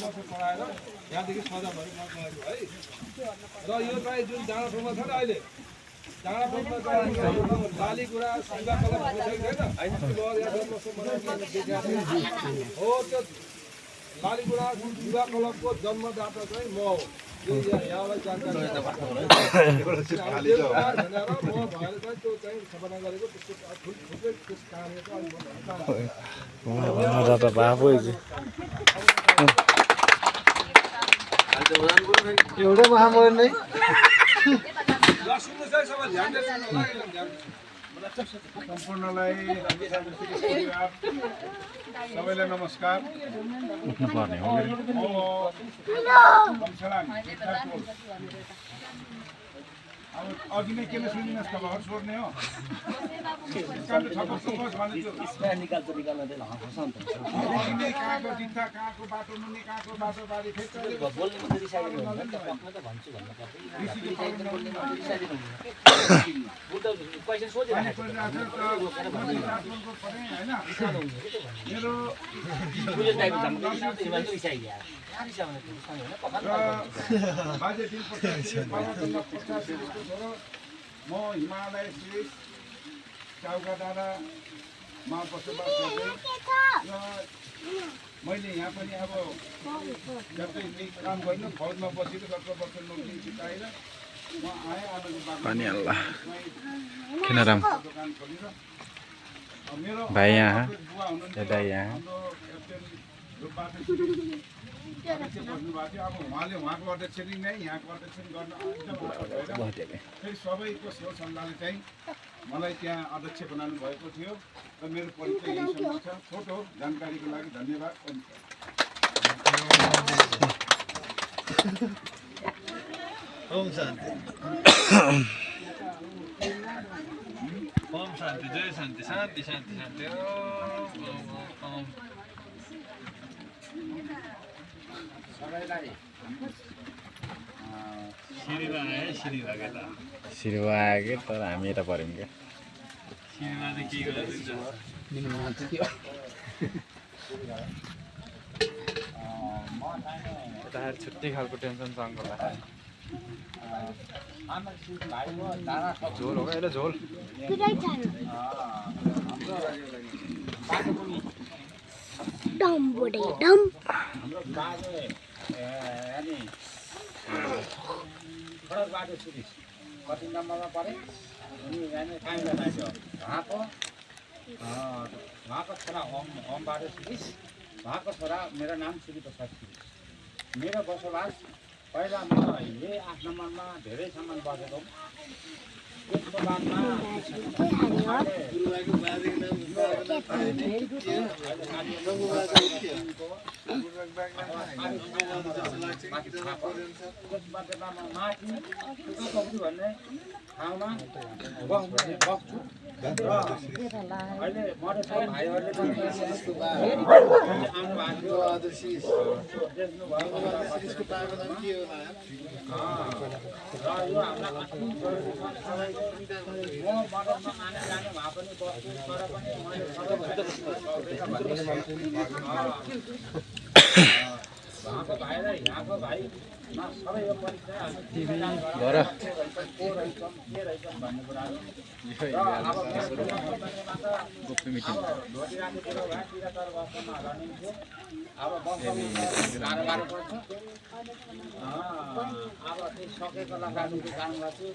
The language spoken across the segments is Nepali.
वर्ष पढाएर यहाँदेखि सजाभरि म गएको है र यो चाहिँ जुन डाँडा ठाउँमा छ नि अहिले डाँडा ठाउँमा चाहिँ लाली कुरा सिङ्गा कलम छैन हो त्यो लाली कुरा सिङ्गा कलमको जन्मदाता चाहिँ म हो यहाँलाई जानकारी म भएर चाहिँ त्यो चाहिँ स्थापना गरेको त्यसको थुप्रै त्यस कार्य चाहिँ एउटै महामोहन नै सम्पूर्णलाई सबैलाई नमस्कार अब अघि नै केले सुनिनुहोस् त भर छोड्ने हो कहाँको जित्था कहाँको बाटो मुनि कहाँको बाटो बारी म हिमालय श्रेष्ठ चाउका डाँडामा बसोबास गर्दै र मैले यहाँ पनि अब जस्तै काम गर्नु फौजमा बसेको 17 वर्ष नोकरी सिकाएर म आएँ आजको दोकान खोलेर मेरो भाइ यहाँ बुवा यता यहाँ बस्नुभएको थियो अब उहाँले उहाँको अध्यक्ष नै यहाँको अध्यक्ष गर्न फेरि सबैको सेवा सल्लाहले चाहिँ मलाई त्यहाँ अध्यक्ष बनाउनु भएको थियो र मेरो परिचय यहीसम्म छ छोटो जानकारीको लागि धन्यवाद ओम शान्ति ओम शान्ति जय शान्ति शान्ति शान्ति शान्ति ओम सिरुवा आयो तर हामी यता पऱ्यौँ क्या यता छुट्टै खालको टेन्सन छ अङ्कललाई झोल हो क्या यसले झोल सडक बाटो सुरिस कति नम्बरमा परे अनि कामलाई लाग्यो उहाँको छोरा ओमबाट सुरिस उहाँको छोरा मेरो नाम श्री प्रसाद सुरिस मेरो बसोबास पहिला म यही 8 नम्बरमा धेरै सामान बसेको त्यसको बादमा भन्ने ठाउँमा बस्छु अहिले मधेसका भाइहरूले उहाँको भाइलाई यहाँको भाइमा सबै यो परिचय भन्ने कुराहरू ढोटिराको कुरो भए 73 वर्षमा रनिङ थियो अब कारोबार पर्छ अब त्यो सकेको लगाएको काम गर्छु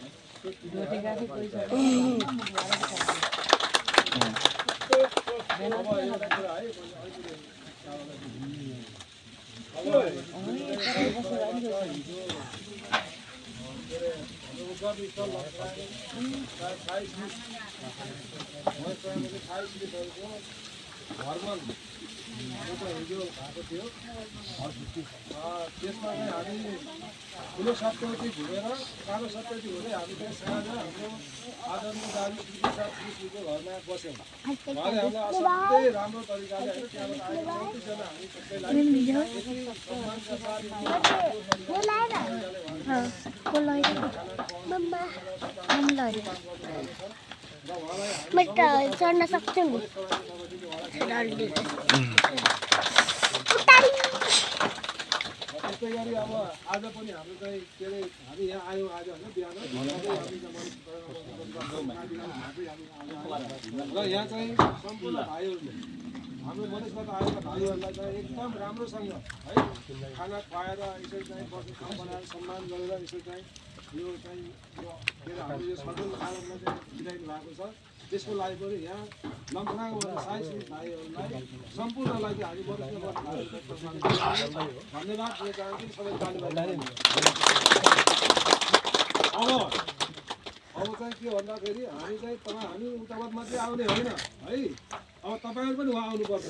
त्यसमा चाहिँ हामी ठुलो सप्तवती घुमेर सानो सप्तवती हुँदै हामी चाहिँ सानो हाम्रो आदरणीय दाजु श्रीको घरमा बस्यौँ उहाँले हामीलाई असाध्यै राम्रो तरिकाले होइन त्यहाँबाट आएको कतिजना हामी चढ्न सक्छु नि गरी अब आज पनि हाम्रो चाहिँ के अरे हामी यहाँ आयौँ आज होइन बिहान र यहाँ चाहिँ सम्पूर्ण भाइहरूले हाम्रो मधेसबाट आएका भाइहरूलाई चाहिँ एकदम राम्रोसँग है खाना खुवाएर यसरी चाहिँ बस्ने ठाउँ बनाएर सम्मान गरेर यसरी चाहिँ यो चाहिँ के अरे हाम्रो यो सदन आयोगलाई चाहिँ बिताइनु भएको छ त्यसको लागि पनि यहाँ लम्फुनाको साई भाइहरूलाई सम्पूर्णलाई चाहिँ हामी धन्यवाद दिन चाहन्छु सबै अब चाहिँ के भन्दाखेरि हामी चाहिँ हामी उताबाट मात्रै आउने होइन है अब तपाईँहरू पनि उहाँ आउनुपर्छ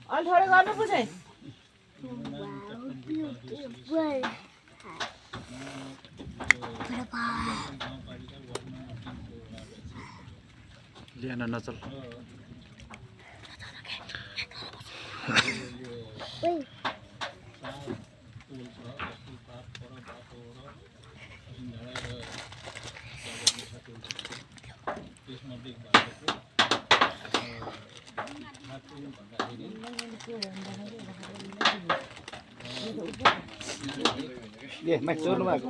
अनि थोरै गर्नु पुछै लिएन नचल ए माइक जोड्नु भएको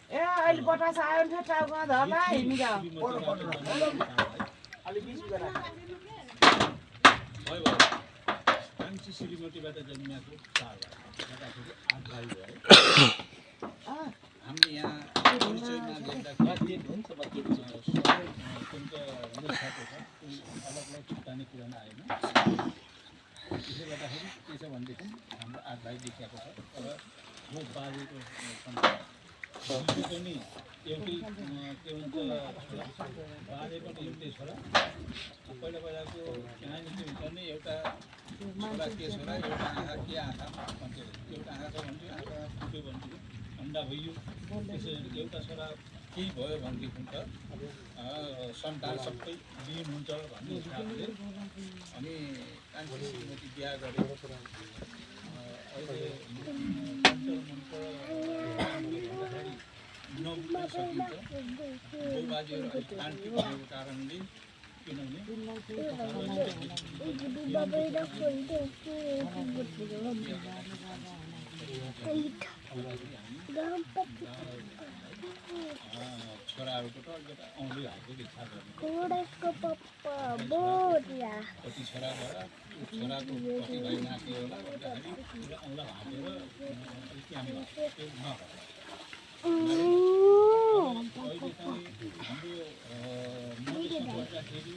ए अहिले बटास आयो भने टाउकोमा धर्ला हिँड्नु जाऊ श्रीमतीबाट जन्मिएको 4 भाइ हामीले यहाँ परिचयमा लेख्दाखेरि अलग अलग छुट्टाउने कुरा आएन त्यसले गर्दाखेरि के छ भनेदेखि हाम्रो 8 भाइ लेखिएको छ तर म बाजेको पनि एउटै के भन्छ बाजे पनि एउटै छोरा पहिला पहिलाको कहानी के हुन्छ भने एउटा छोरा के छोरा एउटा आँखा के आँखा भन्थ्यो एउटा आँखा भन्थ्यो आँखा फुट्यो भन्थ्यो अन्डा भइयो त्यसरी एउटा छोरा केही भयो भनेदेखि त सन्तान सबै लिन हुन्छ भन्ने हिसाबले अनि कान्छी श्रीमती बिहा गरे अहिले भन्दाखेरि नबुझ्न सकिन्छ बाजेहरू कान्ति भएको कारणले किनभने छोराहरूको त अलिकति आउँदै हाल्दै इच्छा गर्ने कति छोरा भएर छोराको कति भाइ नाति होला भन्दाखेरि औँला हालेर त्यहाँ त्यो नभएर अहिले चाहिँ हाम्रो मधेसमा गर्दाखेरि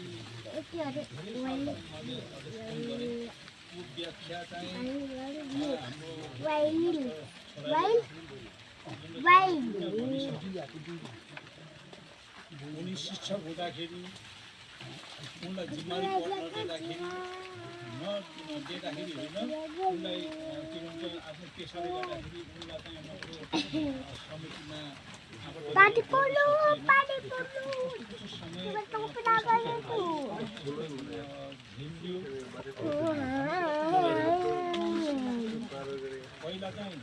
व्याख्या चाहिँ उनी शिक्षक हुँदाखेरि उनलाई जिम्मेवारी पर्न दिँदाखेरि नदिँदाखेरि होइन उनलाई के भन्छ आफ्नो पेसाले गर्दाखेरि उनलाई चाहिँ हाम्रो समितिमा पहिला चाहिँ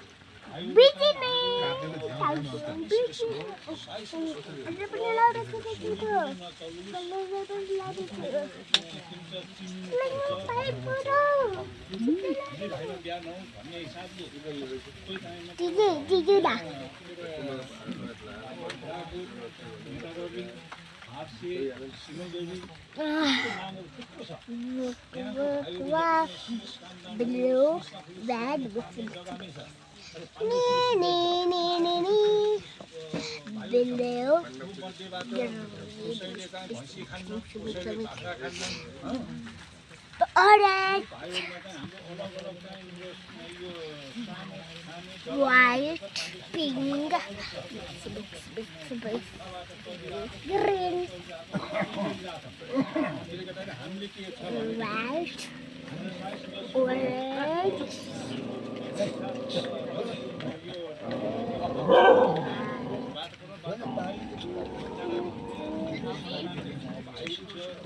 Blue, red, orange, white, pink, green, white, orange,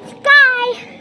sky.